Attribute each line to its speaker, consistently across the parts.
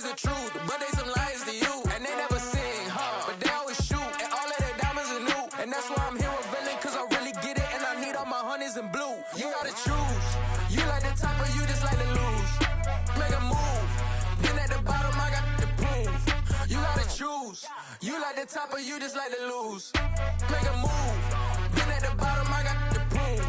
Speaker 1: the truth, but they some liars to you, and they never sing, but they always shoot, and all of their diamonds are new, and that's why I'm here with villain, cause I really get it, and I need all my honeys in blue. You gotta choose, you like the top or you just like to lose. Make a move, then at the bottom I got the proof. You gotta choose, you like the top or you just like to lose. Make a move, then at the bottom I got the proof.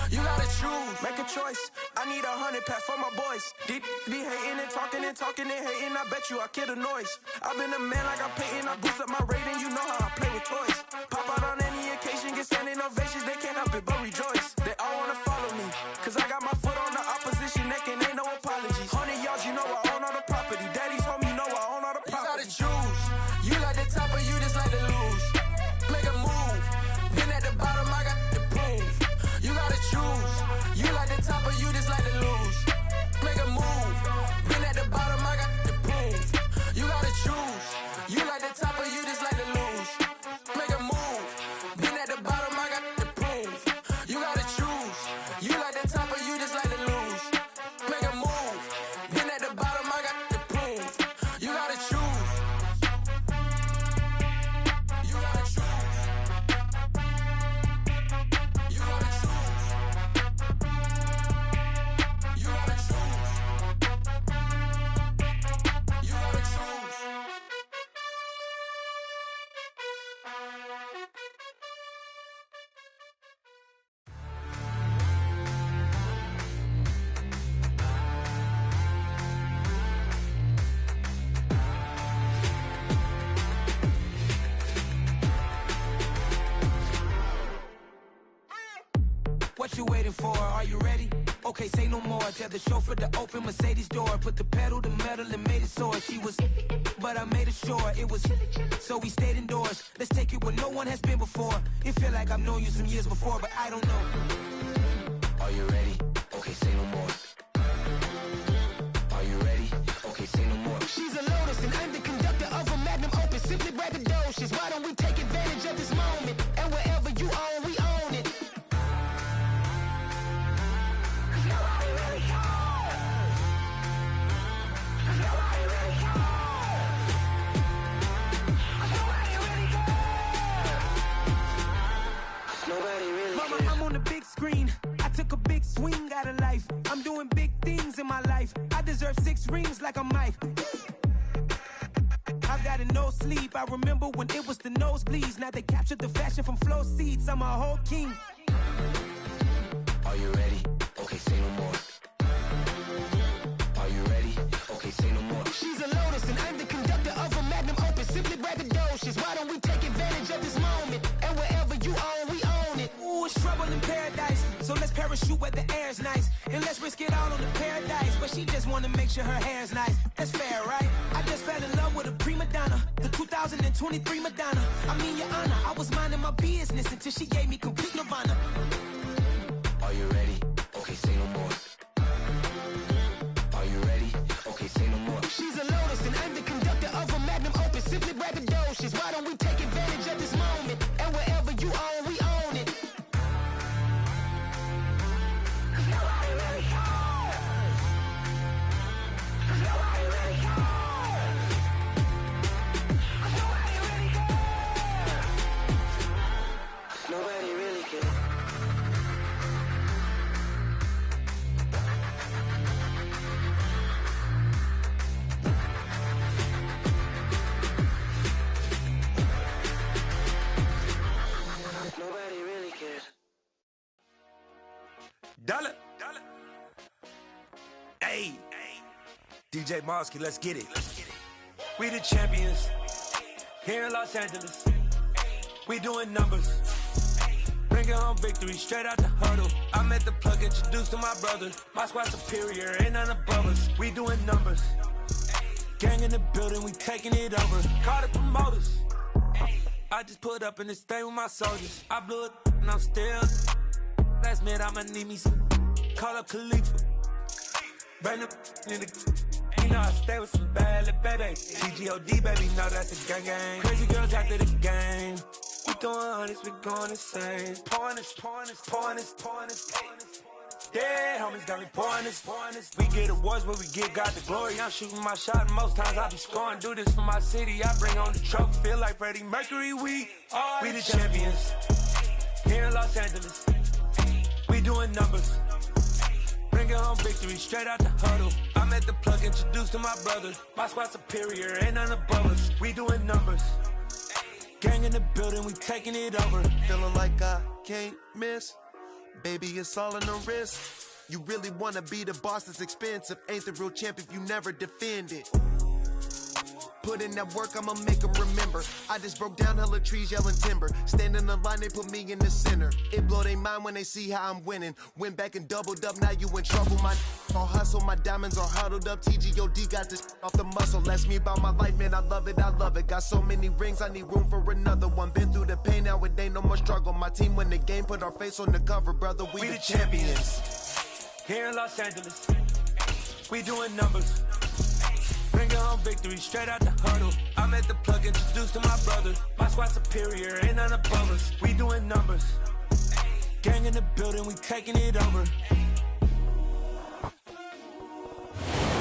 Speaker 1: You gotta choose, make a choice. I need 100 pass for my boys. Deep be hating and talking and hating. I bet you I kill the noise. I've been a man like I'm painting. I boost up my rating. You know how I play with toys. Pop out on any occasion, get standing ovations. They can't help it but rejoice. They all wanna follow me, cause I got my foot on the opposition neck and ain't no apologies. 100 yards, you know I own all the property. Daddy's home, you know I own all the property. You gotta choose. You like the top or you just like to lose. Make a move, then at the bottom I got the proof. You gotta choose. You like the top or you just like to lose. Make a move, then at the bottom I got the proof. You gotta choose. You like the top or you just like to lose. Make a move, then at the bottom I got the proof. You gotta choose. You like the top or you just like to lose. Make a move, then at the bottom I got the proof. You gotta choose. You gotta choose. You gotta choose. You gotta choose. You gotta choose.
Speaker 2: What you waiting for? Are you ready? Okay, say no more. Tell the chauffeur to open Mercedes door. Put the pedal to metal and made it soar. She was, but I made it sure it was. So we stayed indoors. Let's take it where no one has been before. It feel like I've known you some years before, but I don't know. Are you ready? Okay, say no more. Are you ready? Okay, say no more. She's a Lotus and I'm the conductor of a Magnum Opus. Simply braggadocious. Why don't we take advantage of this moment? And wherever you own, we own it. Mama, I'm on the big screen. I took a big swing out of life. I'm doing big things in my life. I deserve 6 rings like I'm Mike. I've got no sleep. I remember when it was the nosebleeds. Now they captured the fashion from flow seats. I'm a whole king. Are you ready? Okay, say no more. Are you ready? Okay, say no more. She's a Lotus and I'm the conductor of a Magnum Opus. Simply braggadocious. Why don't we take advantage of this moment? And wherever you own, we own it. Ooh, it's trouble in paradise. So let's parachute where the air's nice. And let's risk it all on the paradise. But she just wanna make sure her hair's nice. That's fair, right? I just fell in love with a prima donna. The 2023 Madonna. I mean, your honor, I was minding my business until she gave me complete nirvana. Are you ready? Okay, say no more. Are you ready? Okay, say no more. She's a Lotus and I'm the conductor of a Magnum Opus. Simply braggadocious. Why don't we take advantage of this moment? And wherever you own, we own it. Nobody really cares. Nobody really cares. Nobody really cares. Nobody really cares. Nobody really cares.
Speaker 3: Dollar. Hey, DJ Mosky, let's get it. We the champions here in Los Angeles. We doing numbers. Bringing home victory straight out the huddle. I met the plug, introduced to my brother. My squad superior, ain't none above us. We doing numbers. Gang in the building, we taking it over. Call the promoters. I just put up in this thing with my soldiers. I blew it and I'm still. Last minute I'ma need me some. Call up Khalifa. Brand new in the. You know I stay with some bad little baby. TGOD baby, know that's a gang gang. Crazy girls after the game. We doing honest, we going insane. Pouring this. Yeah, homies got me pouring this. We get awards, but we get God the glory. I'm shooting my shot, and most times I be scoring. Do this for my city, I bring on the trophy. Feel like Freddie Mercury, we the champions. Here in Los Angeles, we doing numbers. Bringing home victory straight out the huddle. I'm at the plug, introduced to my brother. My squad superior, ain't none above us. We doing numbers. Gang in the building, we taking it over.
Speaker 4: Feeling like I can't miss. Baby, it's all in the wrist. You really wanna be the boss, it's expensive. Ain't the real champ if you never defend it. Put in that work, I'ma make them remember. I just broke down hella trees, yelling timber. Stand in the line, they put me in the center. It blow their mind when they see how I'm winning. Went back and doubled up, now you in trouble. My all hustle, my diamonds are huddled up. TGOD got this off the muscle. Ask me about my life, man, I love it, I love it. Got so many rings, I need room for another one. Been through the pain, now it ain't no more struggle. My team win the game, put our face on the cover, brother. We the champions.
Speaker 3: Here in Los Angeles, we doing numbers. Bringing home victory straight out the huddle. I'm at the plug, introduced to my brother. My squad superior, ain't none above us. We doing numbers. Gang in the building, we taking it over.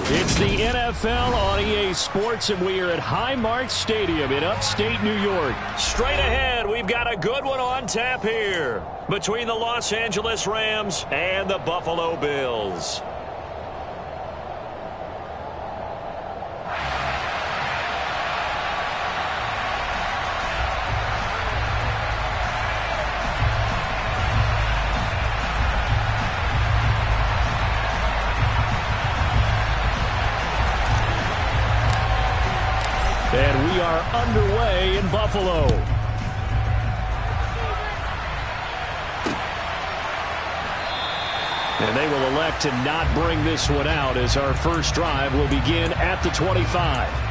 Speaker 5: It's the NFL on EA Sports, and we are at Highmark Stadium in upstate New York. Straight ahead, we've got a good one on tap here between the Los Angeles Rams and the Buffalo Bills. And we are underway in Buffalo. And they will elect to not bring this one out as our first drive will begin at the 25.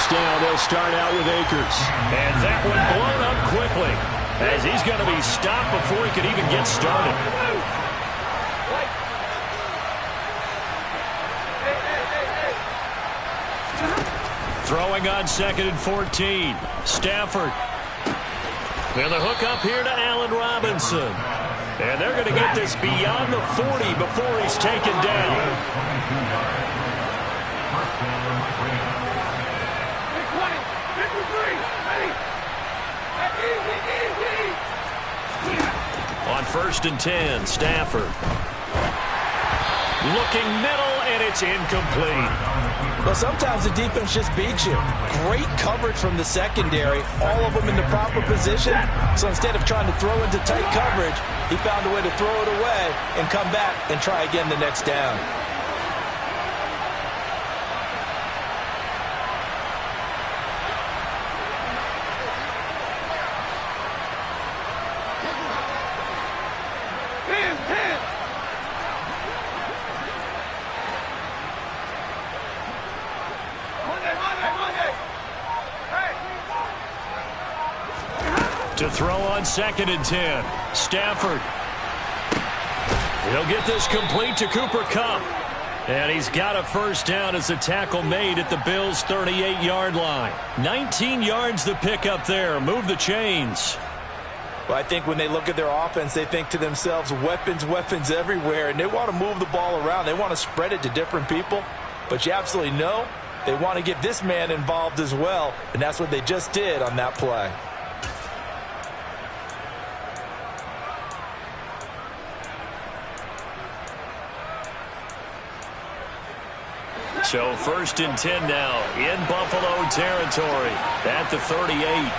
Speaker 5: Down, they'll start out with Akers. And that one blown up quickly as he's going to be stopped before he could even get started. Throwing on 2nd and 14. Stafford. And the hook up here to Allen Robinson. And they're going to get this beyond the 40 before he's taken down. On 1st and 10, Stafford. Looking middle, and it's incomplete.
Speaker 6: Well, sometimes the defense just beats you. Great coverage from the secondary, all of them in the proper position. So instead of trying to throw into tight coverage, he found a way to throw it away and come back and try again the next down.
Speaker 5: To throw on 2nd and 10. Stafford. He'll get this complete to Cooper Kupp. And he's got a first down as the tackle made at the Bills' 38-yard line. 19 yards to pick up there. Move the chains.
Speaker 6: Well, I think when they look at their offense, they think to themselves, weapons, weapons everywhere. And they want to move the ball around. They want to spread it to different people. But you absolutely know they want to get this man involved as well. And that's what they just did on that play.
Speaker 5: So 1st and 10 now in Buffalo territory at the 38.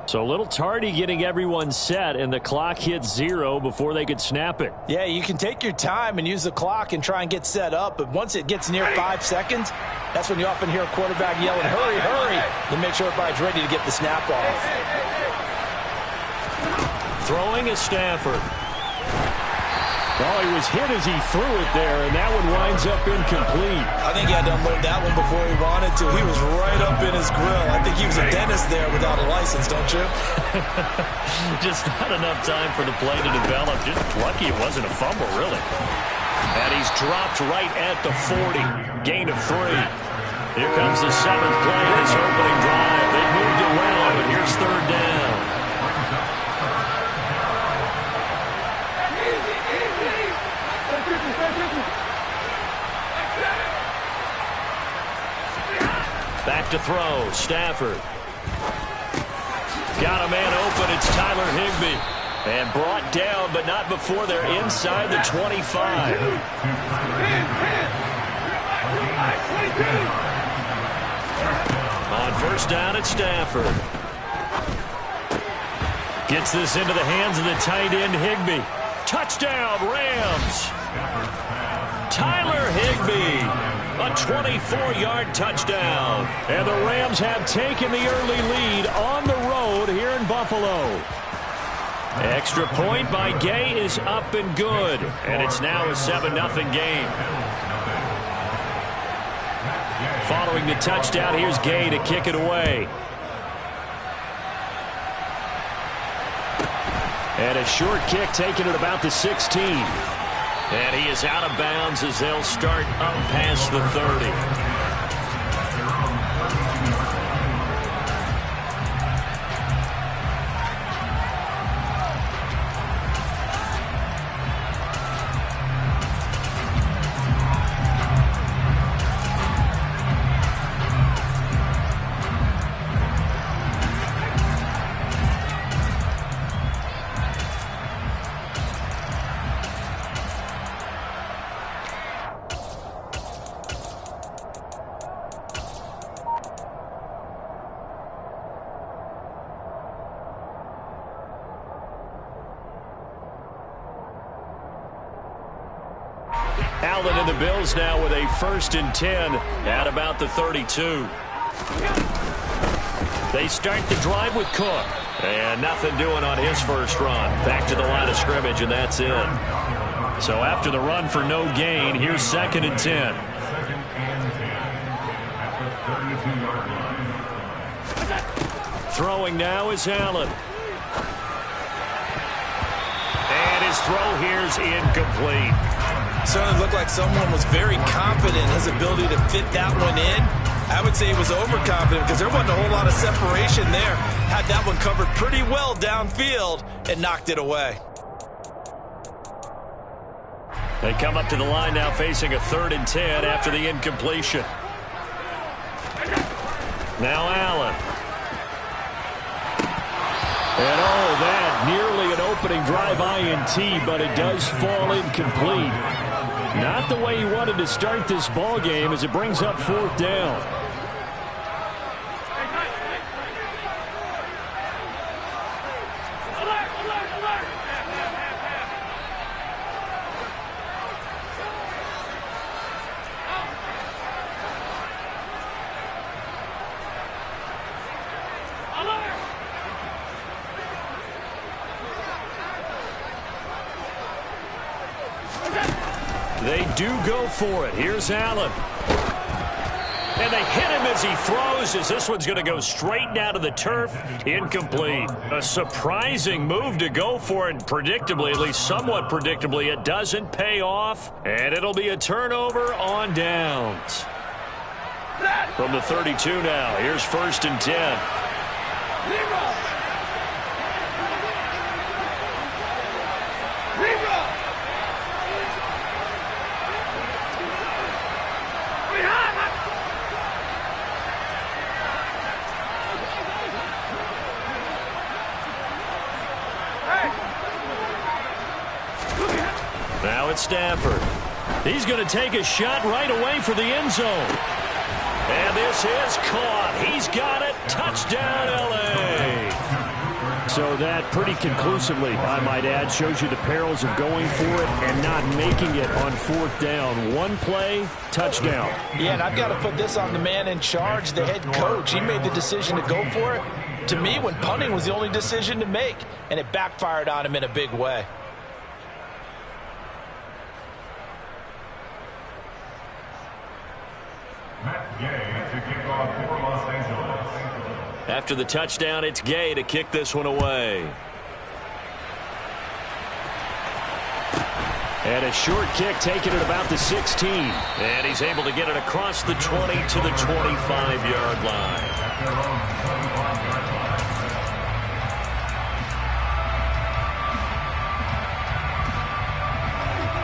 Speaker 5: So a little tardy getting everyone set, and the clock hits 0 before they could snap it.
Speaker 6: Yeah, you can take your time and use the clock and try and get set up, but once it gets near 5 seconds, that's when you often hear a quarterback yelling, hurry, hurry, to make sure everybody's ready to get the snap off.
Speaker 5: Throwing is Stafford. Oh, he was hit as he threw it there, and that one winds up incomplete.
Speaker 6: I think he had to unload that one before he wanted to. He was right up in his grill. I think he was a dentist there without a license, don't you?
Speaker 5: Just not enough time for the play to develop. Just lucky it wasn't a fumble, really. And he's dropped right at the 40. Gain of 3. Here comes the 7th play of this opening drive. They've moved it well, but here's 3rd down. Back to throw, Stafford. Got a man open, it's Tyler Higbee. And brought down, but not before they're inside the 25. On 1st down at Stafford. Gets this into the hands of the tight end, Higbee. Touchdown, Rams. Tyler Higbee. A 24-yard touchdown. And the Rams have taken the early lead on the road here in Buffalo. Extra point by Gay is up and good. And it's now a 7-0 game. Following the touchdown, here's Gay to kick it away. And a short kick taken at about the 16. And he is out of bounds as they'll start up past the 30. Allen and the Bills now with a 1st and 10 at about the 32. They start the drive with Cook. And nothing doing on his first run. Back to the line of scrimmage, and that's it. So after the run for no gain, here's 2nd and 10. Throwing now is Allen. And his throw here's incomplete.
Speaker 6: Certainly looked like someone was very confident in his ability to fit that one in. I would say he was overconfident because there wasn't a whole lot of separation there. Had that one covered pretty well downfield and knocked it away.
Speaker 5: They come up to the line now facing a 3rd and 10 after the incompletion. Now Allen. And oh, that nearly an opening drive INT, but it does fall incomplete. Not the way he wanted to start this ball game as it brings up 4th down. They do go for it. Here's Allen. And they hit him as he throws, as this one's going to go straight down to the turf. Incomplete. A surprising move to go for it. Predictably, at least somewhat predictably, it doesn't pay off. And it'll be a turnover on downs. From the 32 now, here's 1st and 10. Now it's Stafford. He's going to take a shot right away for the end zone. And this is caught. He's got it. Touchdown, L.A. So that pretty conclusively, I might add, shows you the perils of going for it and not making it on 4th down. One play, touchdown.
Speaker 6: Yeah, and I've got to put this on the man in charge, the head coach. He made the decision to go for it. to me when punting was the only decision to make, and it backfired on him in a big way.
Speaker 5: After the touchdown, it's Gay to kick this one away. And a short kick taken at about the 16. And he's able to get it across the 20 to the 25-yard line.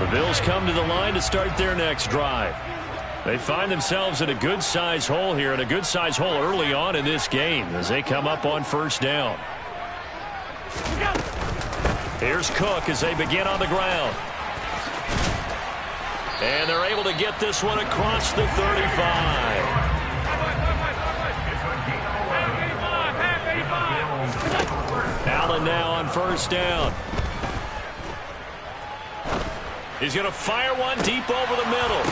Speaker 5: The Bills come to the line to start their next drive. They find themselves in a good-sized hole here, and a good-sized hole early on in this game as they come up on first down. Here's Cook as they begin on the ground. And they're able to get this one across the 35. Allen now on first down. He's going to fire one deep over the middle.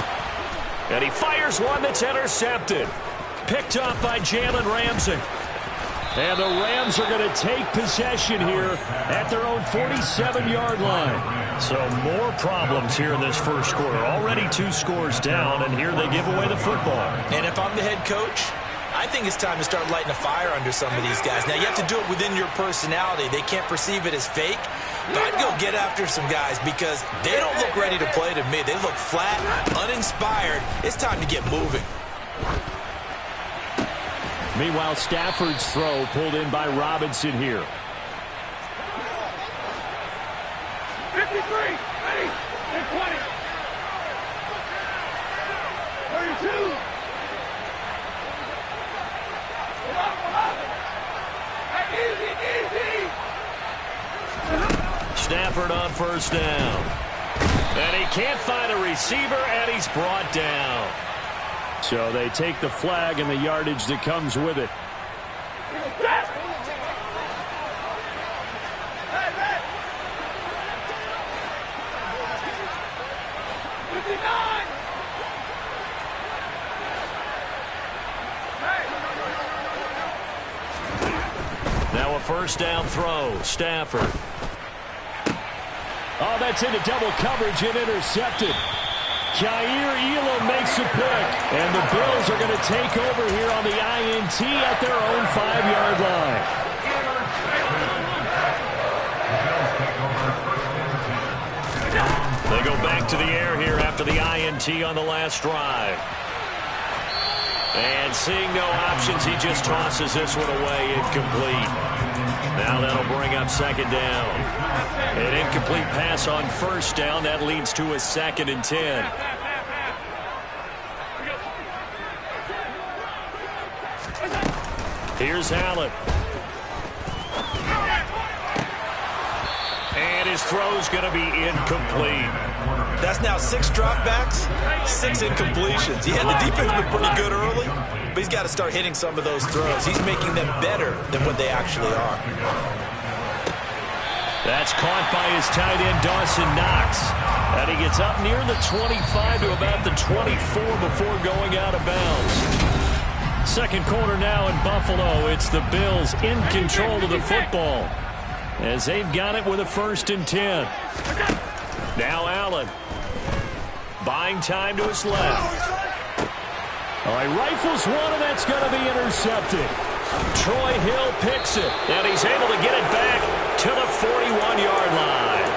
Speaker 5: And he fires one that's intercepted. Picked off by Jalen Ramsey. And the Rams are going to take possession here at their own 47-yard line. So more problems here in this first quarter. Already 2 scores down, and here they give away the football.
Speaker 6: And if I'm the head coach, I think it's time to start lighting a fire under some of these guys. Now, you have to do it within your personality. They can't perceive it as fake. But I'd go get after some guys because they don't look ready to play to me. They look flat, uninspired. It's time to get moving.
Speaker 5: Meanwhile, Stafford's throw pulled in by Robinson here.
Speaker 7: 53, ready, and 20. 32. Easy.
Speaker 5: Stafford on first down. And he can't find a receiver, and he's brought down. So they take the flag and the yardage that comes with it. Now a first down throw. Stafford. Oh, that's into double coverage and intercepted. Jair Elam makes a pick. And the Bills are going to take over here on the INT at their own 5-yard line. They go back to the air here after the INT on the last drive. And seeing no options, he just tosses this one away, incomplete. Now that'll bring up second down. An incomplete pass on first down. That leads to a 2nd and 10. Here's Allen. And his throw's going to be incomplete.
Speaker 6: That's now 6 dropbacks, 6 incompletions. Yeah, the defense been pretty good early, but he's got to start hitting some of those throws. He's making them better than what they actually are.
Speaker 5: That's caught by his tight end, Dawson Knox. And he gets up near the 25 to about the 24 before going out of bounds. Second quarter now in Buffalo. It's the Bills in control of the football as they've got it with a 1st and 10. Now Allen. Buying time to his left. All right, rifles one, and that's going to be intercepted. Troy Hill picks it, and he's able to get it back to the 41-yard line.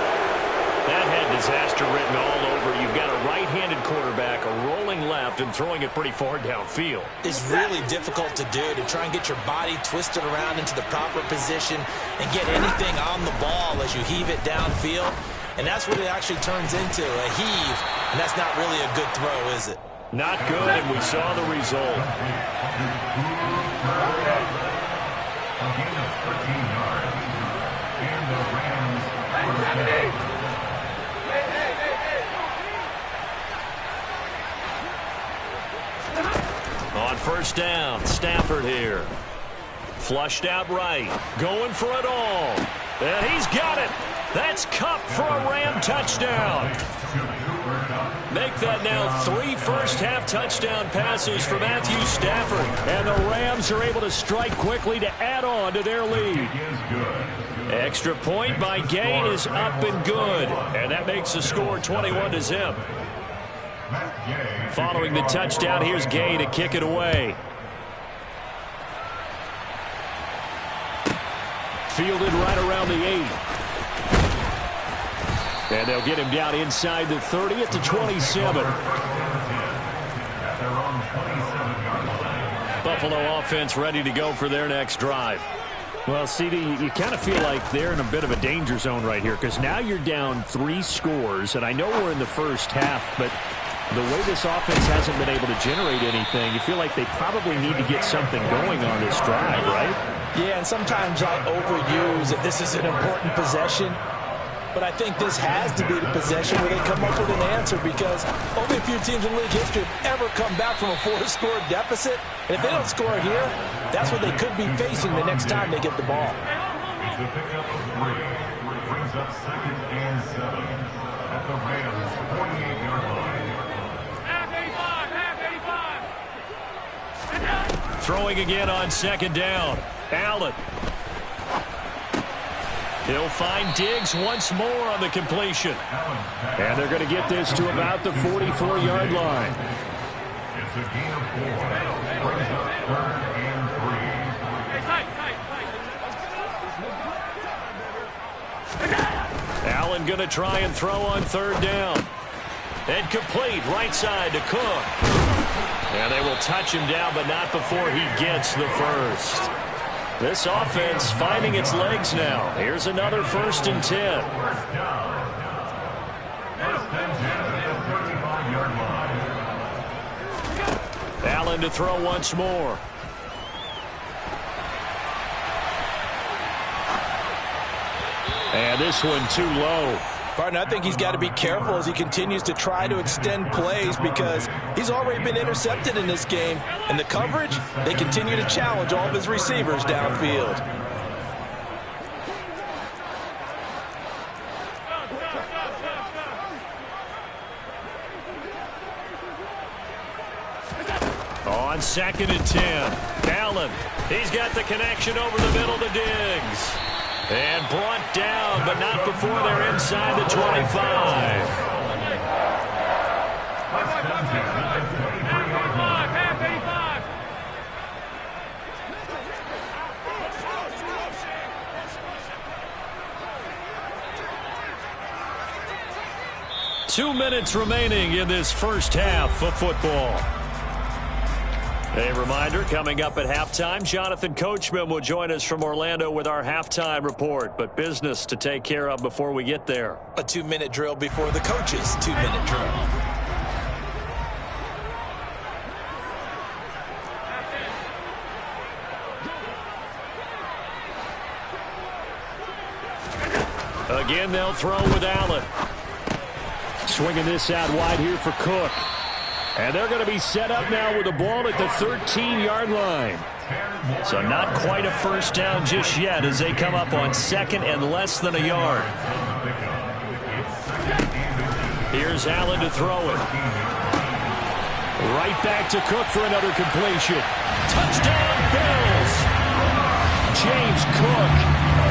Speaker 5: That had disaster written all over. You've got a right-handed quarterback, a rolling left, and throwing it pretty far downfield.
Speaker 6: It's really difficult to do, to try and get your body twisted around into the proper position and get anything on the ball as you heave it downfield. And that's what it actually turns into, a heave. And that's not really a good throw, is it?
Speaker 5: Not good, and we saw the result. On first down, Stafford here. Flushed out right. Going for it all. And he's got it. That's Kupp for a Ram touchdown. Make that now 3 first-half touchdown passes for Matthew Stafford. And the Rams are able to strike quickly to add on to their lead. Extra point by Gay is up and good. And that makes the score 21-0. Following the touchdown, here's Gay to kick it away. Fielded right around the 8. And they'll get him down inside the 30 at the 27. Buffalo offense ready to go for their next drive.
Speaker 8: Well, CD, you kind of feel like they're in a bit of a danger zone right here because now you're down 3 scores, and I know we're in the first half, but the way this offense hasn't been able to generate anything, you feel like they probably need to get something going on this drive, right?
Speaker 6: Yeah, and sometimes I overuse that this is an important possession. But I think this has to be the possession where they come up with an answer because only a few teams in league history have ever come back from a 4-score deficit. And if they don't score here, that's what they could be facing the next time they get the ball.
Speaker 7: The pickup of 3 brings up 2nd and 7 at the Rams' 48-yard line. Half 85.
Speaker 5: Throwing again on 2nd down. Allen. He'll find Diggs once more on the completion.
Speaker 8: And they're going to get this to about the 44-yard line.
Speaker 7: It's a gain of 4. Brings up 3rd and 3.
Speaker 5: Allen going to try and throw on 3rd down. And complete right side to Cook. And they will touch him down, but not before he gets the first. This offense finding its legs now. Here's another 1st and 10. Allen to throw once more. And this one too low.
Speaker 6: Partner, I think he's got to be careful as he continues to try to extend plays because he's already been intercepted in this game. And the coverage, they continue to challenge all of his receivers downfield.
Speaker 5: On 2nd and 10, Allen. He's got the connection over the middle to Diggs. And brought down, but not before they're inside the 25. Two minutes remaining in this first half of football. A reminder, coming up at halftime, Jonathan Coachman will join us from Orlando with our halftime report, but business to take care of before we get there.
Speaker 6: A 2-minute drill before the coach's 2-minute drill.
Speaker 5: Again, they'll throw with Allen.
Speaker 8: Swinging this out wide here for Cook.
Speaker 5: And they're going to be set up now with the ball at the 13-yard line. So not quite a first down just yet as they come up on 2nd and less than a yard. Here's Allen to throw it. Right back to Cook for another completion. Touchdown, Bills! James Cook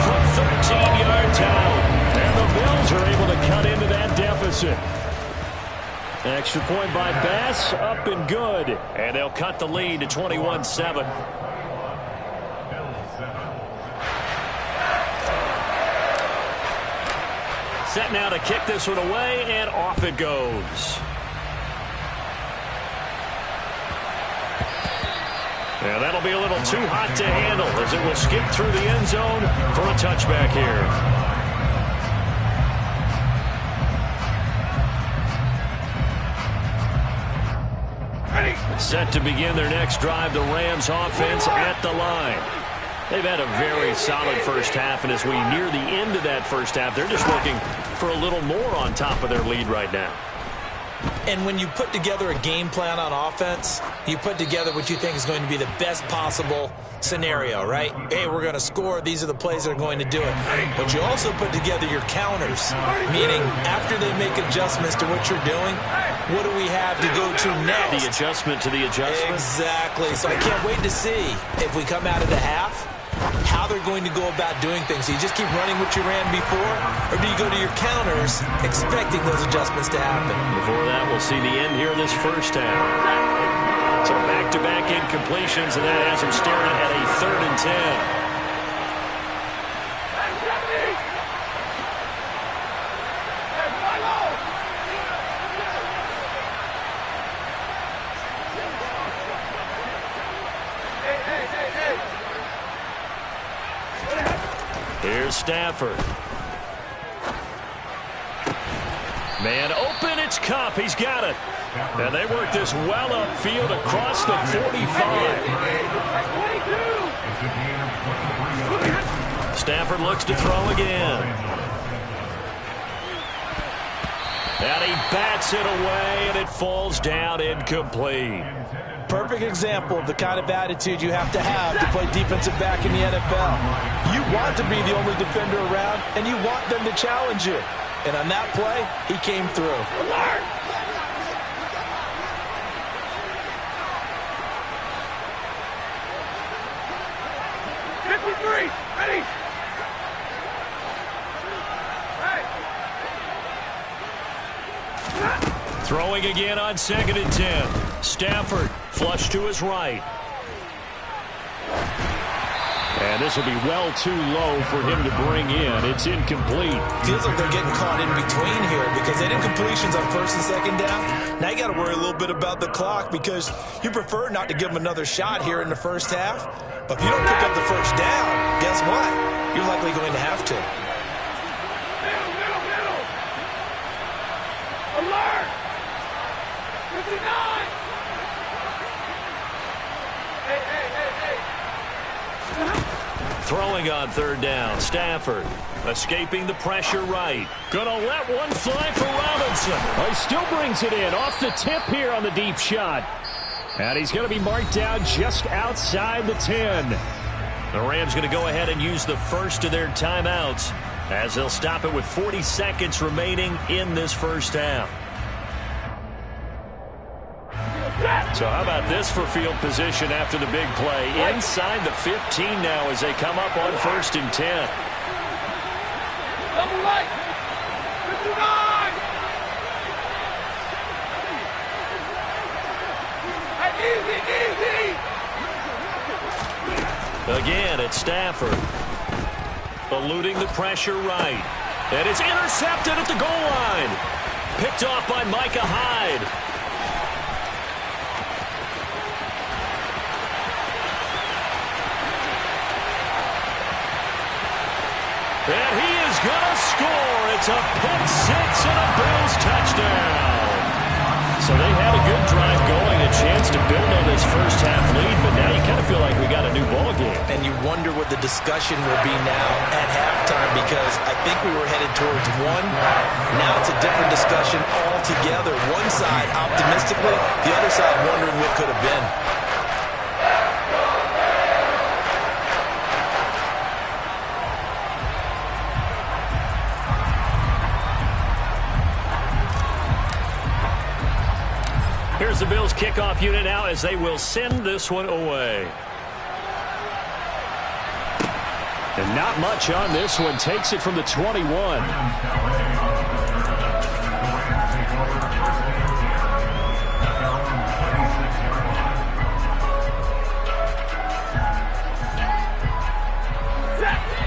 Speaker 5: from 13 yards out. And the Bills are able to cut into that deficit. Extra point by Bass, up and good. And they'll cut the lead to 21-7. Set now to kick this one away, and off it goes. And that'll be a little too hot to handle as it will skip through the end zone for a touchback here. Set to begin their next drive, the Rams offense at the line. They've had a very solid first half, and as we near the end of that first half, they're just looking for a little more on top of their lead right now.
Speaker 6: And when you put together a game plan on offense, you put together what you think is going to be the best possible scenario, right? Hey, we're going to score. These are the plays that are going to do it. But you also put together your counters, meaning after they make adjustments to what you're doing, what do we have to go to next?
Speaker 5: The adjustment to the adjustment.
Speaker 6: Exactly. So I can't wait to see if we come out of the half, how they're going to go about doing things. Do you just keep running what you ran before, or do you go to your counters expecting those adjustments to happen?
Speaker 5: Before that, we'll see the end here of this first half. So back-to-back incompletions, and that has them staring at a 3rd and 10. Here's Stafford. Man open, it's Cup. He's got it. And they work this well upfield across the 45. Stafford looks to throw again. And he bats it away, and it falls down incomplete.
Speaker 6: Perfect example of the kind of attitude you have to play defensive back in the NFL. You want to be the only defender around, and you want them to challenge you. And on that play, he came through. Alert!
Speaker 2: Ready?
Speaker 5: Throwing again on 2nd and 10. Stafford flush to his right. And this will be well too low for him to bring in. It's incomplete.
Speaker 6: Feels like they're getting caught in between here because they did incompletions on 1st and 2nd down. Now you got to worry a little bit about the clock because you prefer not to give them another shot here in the first half. But if you don't pick up the 1st down, guess what? You're likely going to have to.
Speaker 2: Middle. Alert! 59!
Speaker 5: Throwing on 3rd down. Stafford escaping the pressure right. Gonna let one fly for Robinson.
Speaker 8: He still brings it in off the tip here on the deep shot. And he's going to be marked down just outside the 10.
Speaker 5: The Rams going to go ahead and use the first of their timeouts as they'll stop it with 40 seconds remaining in this first half. So how about this for field position after the big play? Inside the 15 now as they come up on 1st and 10.
Speaker 2: Double right! 59! Easy!
Speaker 5: Again, it's Stafford. Eluding the pressure right. And it's intercepted at the goal line. Picked off by Micah Hyde. And he is going to score. It's a pick six and a Bills touchdown. So they had a good drive going, a chance to build on this first half lead, but now you kind of feel like we got a new ball game.
Speaker 6: And you wonder what the discussion will be now at halftime because I think we were headed towards one. Now it's a different discussion altogether. One side optimistically, the other side wondering what could have been.
Speaker 5: Here's the Bills kickoff unit now as they will send this one away.
Speaker 8: And not much on this one. Takes it from the 21.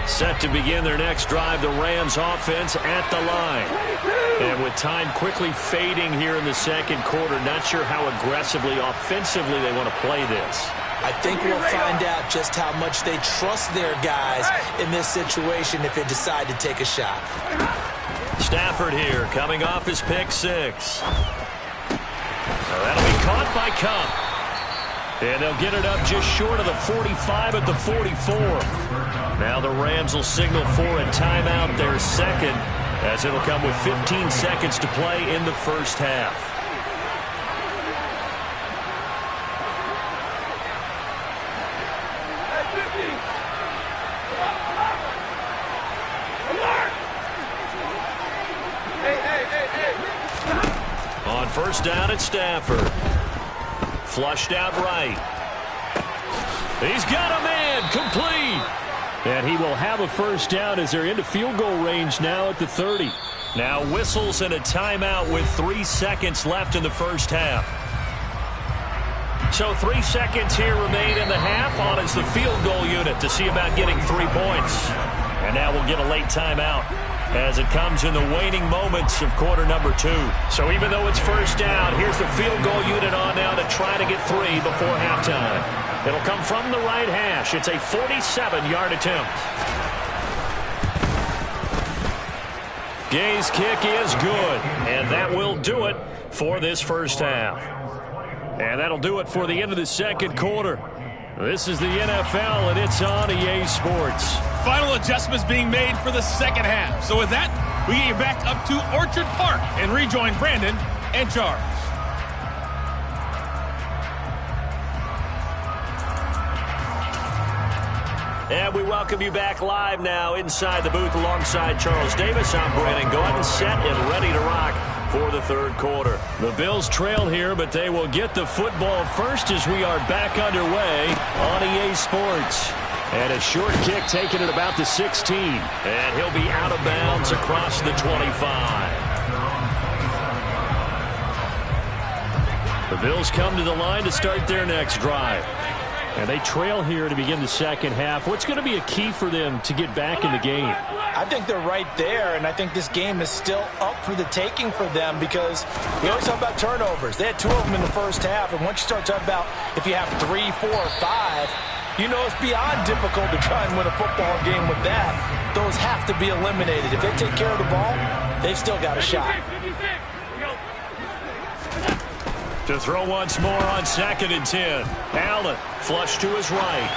Speaker 5: Set to begin their next drive, the Rams offense at the line. And with time quickly fading here in the second quarter, not sure how aggressively, offensively they want to play this.
Speaker 6: I think we'll find out just how much they trust their guys in this situation if they decide to take a shot.
Speaker 5: Stafford here, coming off his pick six. That'll be caught by Cup. And they'll get it up just short of the 45 at the 44. Now the Rams will signal for a timeout, their second, as it'll come with 15 seconds to play in the first half. On 1st First down at Stafford. Flushed out right. He's got a man. Complete. And he will have a first down as they're into field goal range now at the 30. Now whistles and a timeout with 3 seconds left in the first half. So 3 seconds here remain in the half. On is the field goal unit to see about getting 3 points. And now we'll get a late timeout as it comes in the waning moments of quarter number 2. So even though it's first down, here's the field goal unit on now to try to get 3 before halftime. It'll come from the right hash. It's a 47-yard attempt. Gay's kick is good, and that will do it for this first half. And that'll do it for the end of the second quarter. This is the NFL, and it's on EA Sports.
Speaker 9: Final adjustments being made for the second half. So with that, we get you back up to Orchard Park and rejoin Brandon and Charles.
Speaker 5: And we welcome you back live now inside the booth alongside Charles Davis. I'm Brandon Gordon, set and ready to rock for the third quarter. The Bills trail here, but they will get the football first as we are back underway on EA Sports. And a short kick taken at about the 16. And he'll be out of bounds across the 25. The Bills come to the line to start their next drive. And they trail here to begin the second half. What's going to be a key for them to get back in the game?
Speaker 6: I think they're right there, and I think this game is still up for the taking for them because we always talk about turnovers. They had 2 of them in the first half, and once you start talking about if you have 3, 4, or 5, you know it's beyond difficult to try and win a football game with that. Those have to be eliminated. If they take care of the ball, they've still got a shot.
Speaker 5: To throw once more on 2nd and 10. Allen flush to his right.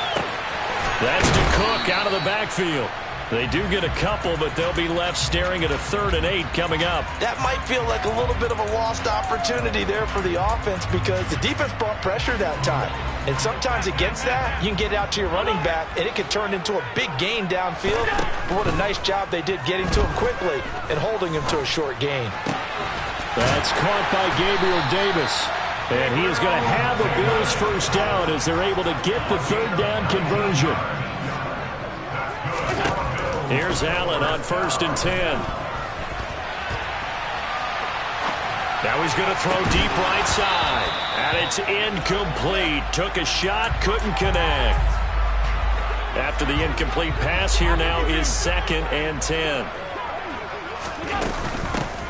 Speaker 5: That's to Cook out of the backfield. They do get a couple, but they'll be left staring at a 3rd and 8 coming up.
Speaker 6: That might feel like a little bit of a lost opportunity there for the offense because the defense brought pressure that time. And sometimes against that, you can get out to your running back, and it can turn into a big gain downfield. But what a nice job they did getting to him quickly and holding him to a short gain.
Speaker 5: That's caught by Gabriel Davis. And he is going to have a Bills first down as they're able to get the 3rd down conversion. Here's Allen on 1st and 10. Now he's going to throw deep right side. And it's incomplete. Took a shot, couldn't connect. After the incomplete pass, here now is 2nd and 10.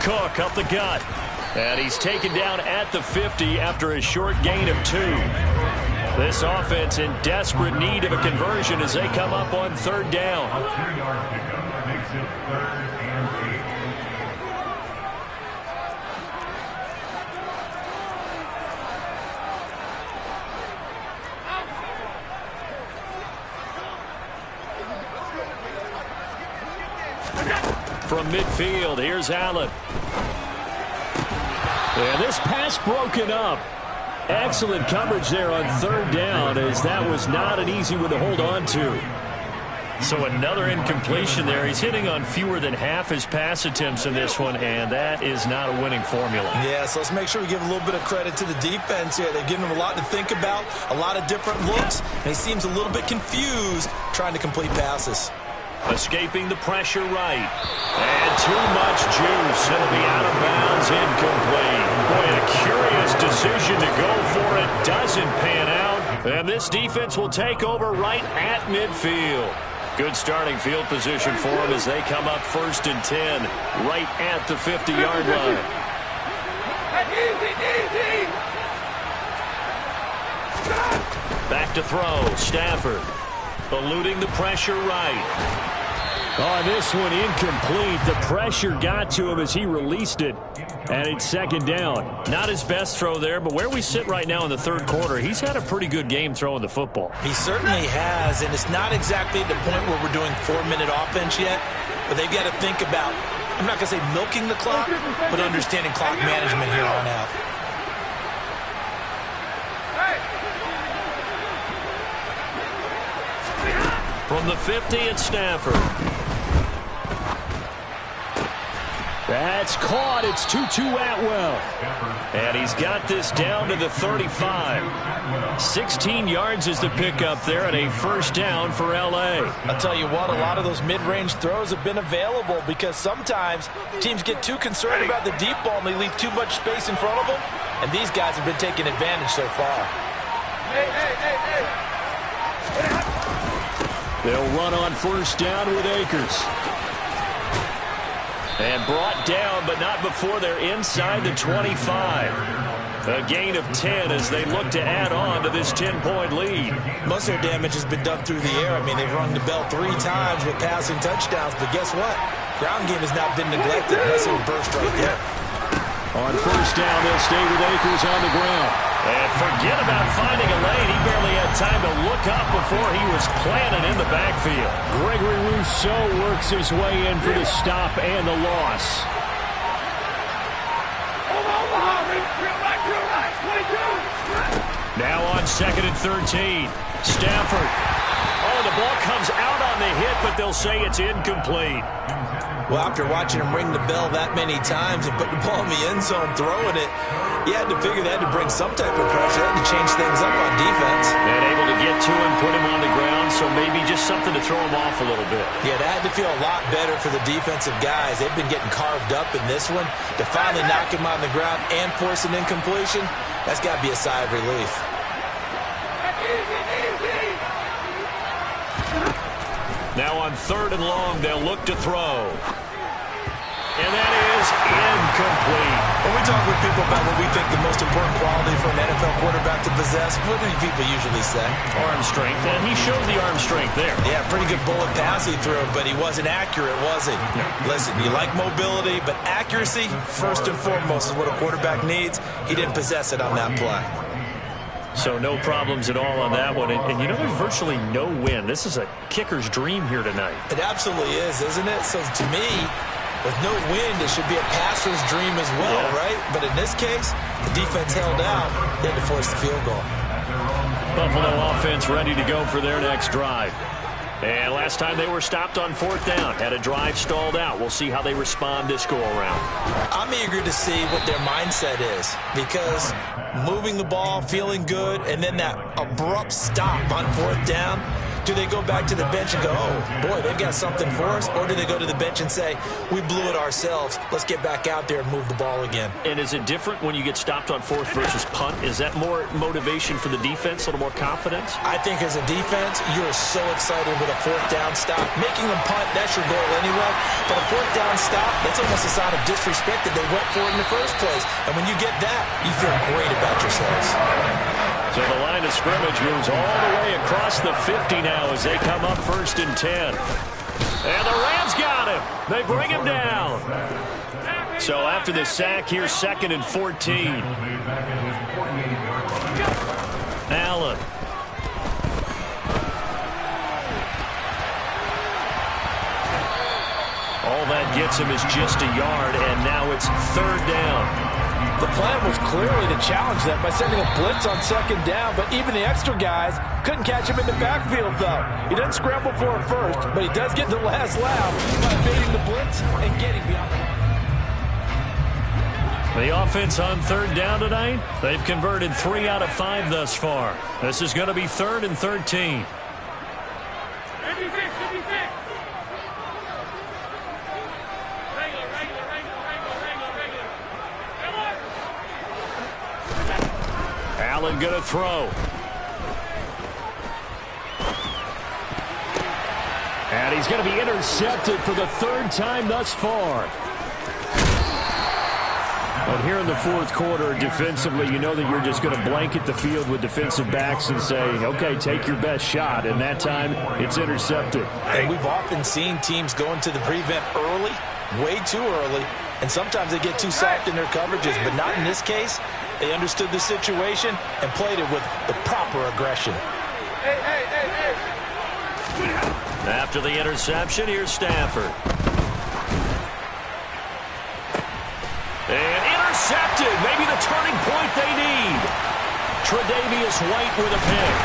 Speaker 5: Cook up the gut. And he's taken down at the 50 after a short gain of 2. This offense in desperate need of a conversion as they come up on 3rd down.
Speaker 7: A 2-yard pickup makes it 3rd and 8.
Speaker 5: From midfield, here's Allen. And this pass broken up. Excellent coverage there on 3rd down as that was not an easy one to hold on to. So another incompletion there. He's hitting on fewer than half his pass attempts in this one, and that is not a winning formula.
Speaker 6: Yeah, so let's make sure we give a little bit of credit to the defense here. They've given him a lot to think about, a lot of different looks, and he seems a little bit confused trying to complete passes.
Speaker 5: Escaping the pressure right. And too much juice. It'll be out of bounds, incomplete. Boy, a curious decision to go for it. Doesn't pan out. And this defense will take over right at midfield. Good starting field position for them as they come up 1st and 10. Right at the 50-yard line. Back to throw. Stafford. Eluding the pressure right. On this one, incomplete. The pressure got to him as he released it. And it's 2nd down. Not his best throw there, but where we sit right now in the 3rd quarter, he's had a pretty good game throwing the football.
Speaker 6: He certainly has, and it's not exactly the point where we're doing 4-minute offense yet, but they've got to think about, I'm not going to say milking the clock, but understanding clock management here on out. From the 50 at Stafford.
Speaker 5: That's caught. It's Tutu Atwell. And he's got this down to the 35. 16 yards is the pickup there and a first down for L.A.
Speaker 6: I'll tell you what, a lot of those mid-range throws have been available because sometimes teams get too concerned about the deep ball and they leave too much space in front of them. And these guys have been taking advantage so far.
Speaker 5: They'll run on first down with Akers. And brought down, but not before they're inside the 25. A gain of 10 as they look to add on to this 10-point lead.
Speaker 6: Most of their damage has been done through the air. I mean, they've rung the bell 3 times with passing touchdowns, but guess what? Ground game has not been neglected. That's a burst right there.
Speaker 5: On first down, they'll stay with Akers on the ground. And forget about finding a lane. He barely had time to look up before he was planted in the backfield. Gregory Rousseau works his way in for the stop and the loss. Now on 2nd and 13. Stafford. Oh, the ball comes out on the hit, but they'll say it's incomplete.
Speaker 6: Well, after watching him ring the bell that many times and put the ball in the end zone, throwing it, you had to figure they had to bring some type of pressure. They had to change things up on defense.
Speaker 5: And able to get to him, put him on the ground, so maybe just something to throw him off a little bit.
Speaker 6: Yeah, that had to feel a lot better for the defensive guys. They've been getting carved up in this one. To finally knock him on the ground and force an incompletion, that's got to be a sigh of relief.
Speaker 5: Now on 3rd and long, they'll look to throw. And that is incomplete.
Speaker 6: When we talk with people about what we think the most important quality for an NFL quarterback to possess, what do people usually say?
Speaker 5: Arm strength, and he showed the arm strength there.
Speaker 6: Yeah, pretty good bullet pass he threw, but he wasn't accurate, was he? No. Listen, you like mobility, but accuracy, first and foremost, is what a quarterback needs. He didn't possess it on that play.
Speaker 5: So no problems at all on that one. And you know, there's virtually no win. This is a kicker's dream here tonight.
Speaker 6: It absolutely is, isn't it? So to me, with no wind, it should be a passer's dream as well, right? But in this case, the defense held out. They had to force the field goal.
Speaker 5: Buffalo offense ready to go for their next drive. And last time they were stopped on 4th down, had a drive stalled out. We'll see how they respond this go-around.
Speaker 6: I'm eager to see what their mindset is because moving the ball, feeling good, and then that abrupt stop on 4th down, do they go back to the bench and go, oh, boy, they've got something for us? Or do they go to the bench and say, we blew it ourselves. Let's get back out there and move the ball again.
Speaker 5: And is it different when you get stopped on 4th versus punt? Is that more motivation for the defense, a little more confidence?
Speaker 6: I think as a defense, you're so excited with a 4th down stop. Making them punt, that's your goal anyway. But a 4th down stop, that's almost a sign of disrespect that they went for it in the first place. And when you get that, you feel great about yourselves.
Speaker 5: So the line of scrimmage moves all the way across the 50 now as they come up 1st and 10. And the Rams got him. They bring him down. So after the sack, here's 2nd and 14. Allen. All that gets him is just a yard, and now it's 3rd down.
Speaker 6: The plan was clearly to challenge them by sending a blitz on 2nd down, but even the extra guys couldn't catch him in the backfield, though. He doesn't scramble for it first, but he does get the last laugh by evading the blitz and getting beyond the line.
Speaker 5: The offense on 3rd down tonight, they've converted 3 out of 5 thus far. This is going to be 3rd and 13. Allen going to throw. And he's going to be intercepted for the 3rd time thus far. But here in the 4th quarter, defensively, you know that you're just going to blanket the field with defensive backs and say, okay, take your best shot. And that time, it's intercepted.
Speaker 6: And we've often seen teams go into the prevent early, way too early, and sometimes they get too soft in their coverages, but not in this case. They understood the situation and played it with the proper aggression.
Speaker 5: After the interception, here's Stafford. And intercepted. Maybe the turning point they need. Tre'Davious White with a pick.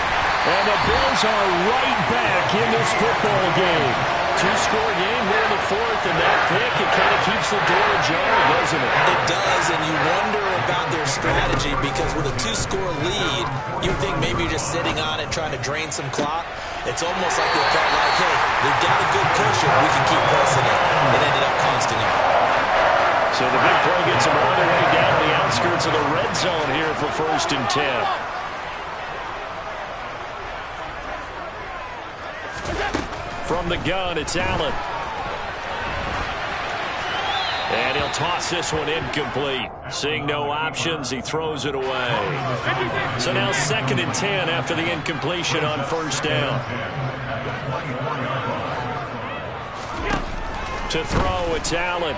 Speaker 5: And the Bills are right back in this football game. two-score game here in the fourth, and that pick, it kind of keeps the door ajar, doesn't it?
Speaker 6: It does, and you wonder about their strategy because with a two-score lead, you think maybe you're just sitting on it trying to drain some clock. It's almost like they felt like, hey, we've got a good cushion. We can keep pressing it. It ended up costing them.
Speaker 5: So the big play gets them all the way down the outskirts of the red zone here for 1st and 10. From the gun, it's Allen. And he'll toss this one incomplete. Seeing no options, he throws it away. So now 2nd and 10 after the incompletion on 1st down. To throw, it's Allen.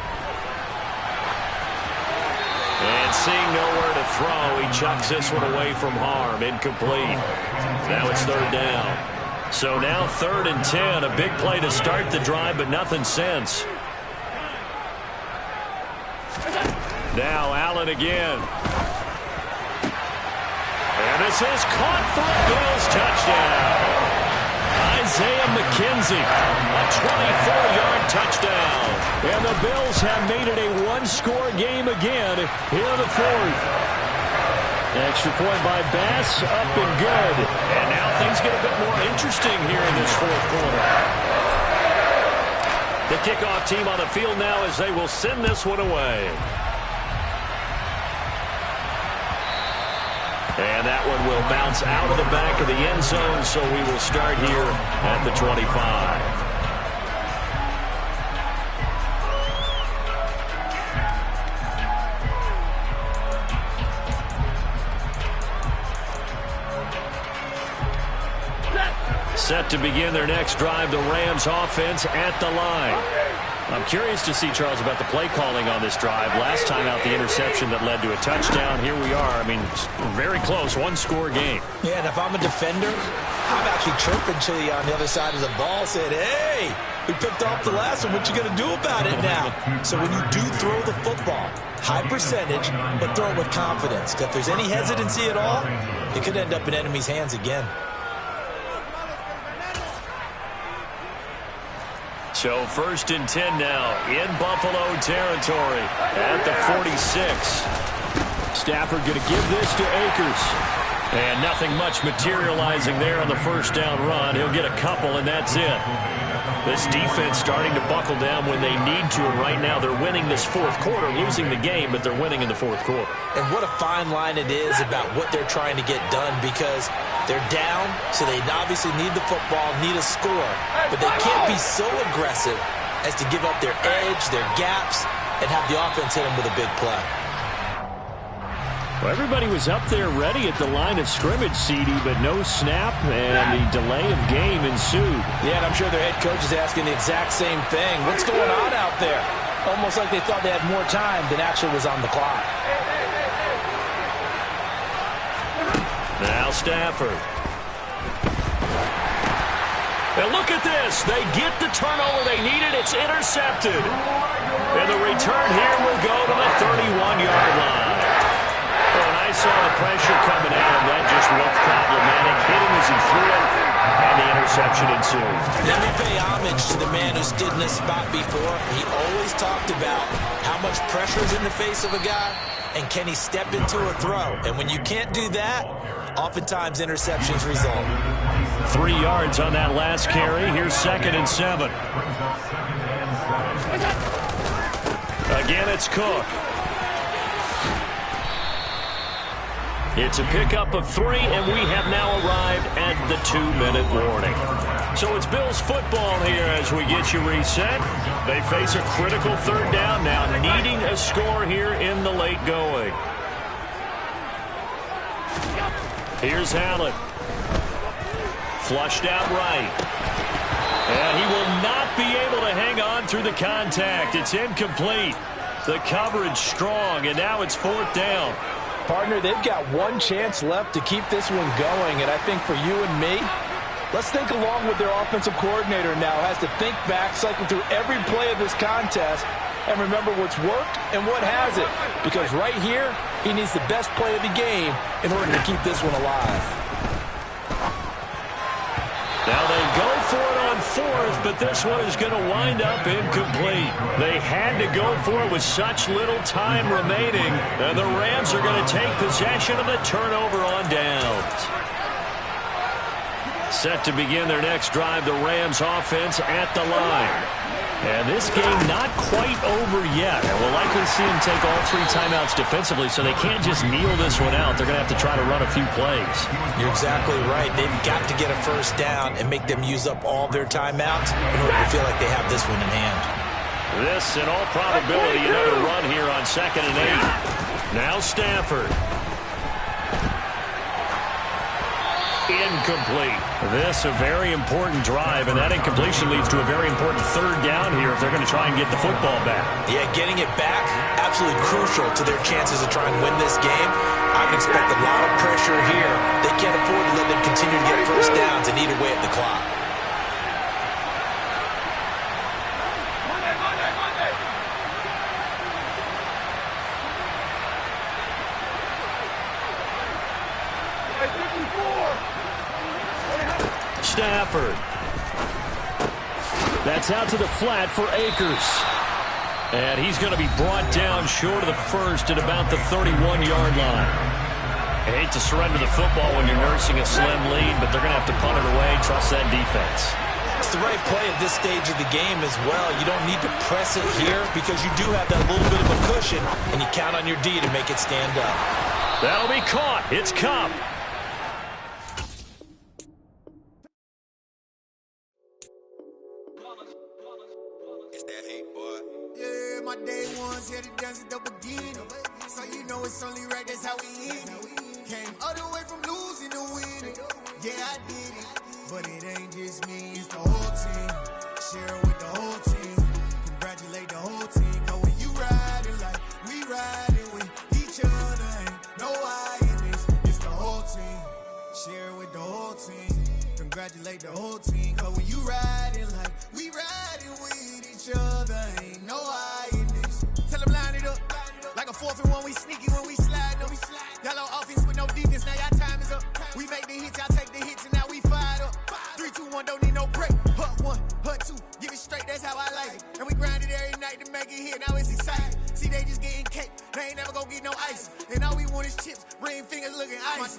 Speaker 5: And seeing nowhere to throw, he chucks this one away from harm. Incomplete. Now it's 3rd down. So now 3rd and 10, a big play to start the drive, but nothing since. Now Allen again. And this is caught for a Bills touchdown. Isaiah McKenzie, a 24-yard touchdown. And the Bills have made it a one-score game again here in the fourth. Extra point by Bass, up and good. And now things get a bit more interesting here in this fourth quarter. The kickoff team on the field now as they will send this one away. And that one will bounce out of the back of the end zone, so we will start here at the 25. Set to begin their next drive, the Rams offense at the line. I'm curious to see, Charles, about the play calling on this drive. Last time out, the interception that led to a touchdown. Here we are. I mean, very close, one-score game.
Speaker 6: Yeah, and if I'm a defender, I'm actually chirping to you on the other side of the ball, saying, hey, we picked off the last one. What you going to do about it now? So when you do throw the football, high percentage, but throw it with confidence. If there's any hesitancy at all, it could end up in enemy's hands again.
Speaker 5: So 1st and 10 now in Buffalo territory at the 46. Stafford going to give this to Akers. And nothing much materializing there on the 1st down run. He'll get a couple, and that's it. This defense starting to buckle down when they need to, and right now they're winning this fourth quarter, losing the game, but they're winning in the fourth quarter.
Speaker 6: And what a fine line it is about what they're trying to get done, because they're down, so they obviously need the football, need a score, but they can't be so aggressive as to give up their edge, their gaps, and have the offense hit them with a big play.
Speaker 5: Well, everybody was up there ready at the line of scrimmage, CD, but no snap, and the delay of game ensued.
Speaker 6: Yeah, and I'm sure their head coach is asking the exact same thing. What's going on out there? Almost like they thought they had more time than actually was on the clock.
Speaker 5: Now Stafford. And look at this. They get the turnover they needed. It's intercepted. And the return here will go to the 31-yard line. Well, and I saw the pressure coming at him. That just looked problematic. Hit him as he threw it, and the interception ensued.
Speaker 6: Let me pay homage to the man who stood in this spot before. He always talked about how much pressure is in the face of a guy, and can he step into a throw. And when you can't do that, oftentimes interceptions result.
Speaker 5: 3 yards on that last carry. Here's 2nd and 7. Again, it's Cook. It's a pickup of 3, and we have now arrived at the 2-minute warning. So it's Bills football here as we get you reset. They face a critical 3rd down now, needing a score here in the late going. Here's Allen. Flushed out right. And he will not be able to hang on through the contact. It's incomplete. The coverage strong, and now it's 4th down.
Speaker 6: Partner, they've got one chance left to keep this one going, and I think for you and me, let's think along with their offensive coordinator now. Has to think back, cycle through every play of this contest, and remember what's worked and what hasn't. Because right here, he needs the best play of the game in order to keep this one alive.
Speaker 5: Now they go for it on fourth, but this one is going to wind up incomplete. They had to go for it with such little time remaining, and the Rams are going to take possession of the turnover on downs. Set to begin their next drive, the Rams offense at the line. And this game not quite over yet. And we'll likely see them take all 3 timeouts defensively, so they can't just kneel this one out. They're going to have to try to run a few plays.
Speaker 6: You're exactly right. They've got to get a first down and make them use up all their timeouts in order to feel like they have this one in hand.
Speaker 5: This, in all probability, another run here on 2nd and 8. Now Stafford. Incomplete. This a very important drive, and that incompletion leads to a very important 3rd down here if they're going to try and get the football back.
Speaker 6: Yeah, getting it back, absolutely crucial to their chances of trying to win this game. I would expect a lot of pressure here. They can't afford to let them continue to get first downs and eat away at the clock.
Speaker 5: Stafford. That's out to the flat for Akers. And he's going to be brought down short of the first at about the 31-yard line. I hate to surrender the football when you're nursing a slim lead, but they're going to have to punt it away, trust that defense.
Speaker 6: It's the right play at this stage of the game as well. You don't need to press it here because you do have that little bit of a cushion, and you count on your D to make it stand up.
Speaker 5: That'll be caught. It's Cup.
Speaker 2: My day ones here to dance at the beginning. So you know it's only right, that's how we eat it. Came all the way from losing to winning. Yeah, I did it. But it ain't just me, it's the whole team. Share it with the whole team. Congratulate the whole team. Cause when you riding like we riding with each other, ain't no I in this. It's the whole team. Share it with the whole team. Congratulate the whole team. Cause when you riding like we riding with each other, ain't no I in this. Tell them line it up. Like a 4th and 1, we sneaky when we slide up. Y'all on offense with no defense, now y'all time is up. We make the hits, y'all take the hits, and now we fired up. 3, 2, 1, don't need no break. Hut 1, hut 2, give it straight, that's how I like it. And we grind it every night to make it hit, now it's exciting. See, they just getting cake, they ain't never gonna get no ice. And all we want is chips, ring fingers looking ice.